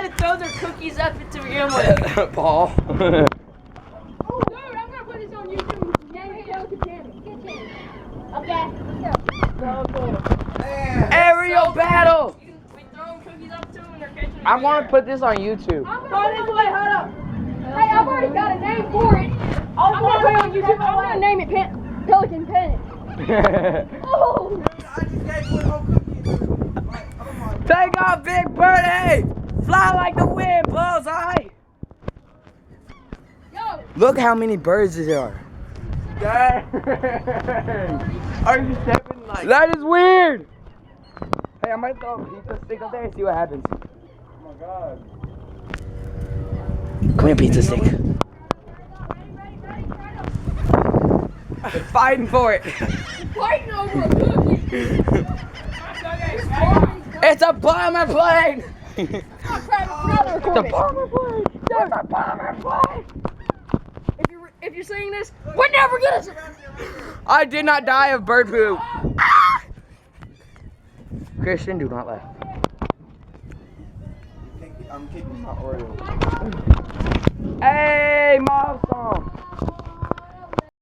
had to throw their cookies up to begin with. Paul. Oh, dude, I'm gonna put this on YouTube. Name it Pelican Panic. Okay, let's go. Aerial battle. We throw them cookies up to them and they're catching them. I want to put this on YouTube. I'm going this way, hold up. Hey, I've already got a name for it. I'm gonna put it on YouTube. I'm gonna name it Pelican Panic. Oh! Take off, Big Birdie! Fly like the wind, bullseye! Yo! Look how many birds there are. Dang. Are you stepping like? That is weird! Hey, I might throw a pizza stick up there and see what happens. Oh my god. Come here, pizza stick. They're fighting for it. Fighting over a cookie! It's a bomber plane! The bomber plane! It's a bomber plane! If you're seeing this, we're never gonna. I did not die of bird poop. Christian, do not laugh. I'm keeping my Oreo. Hey, mom.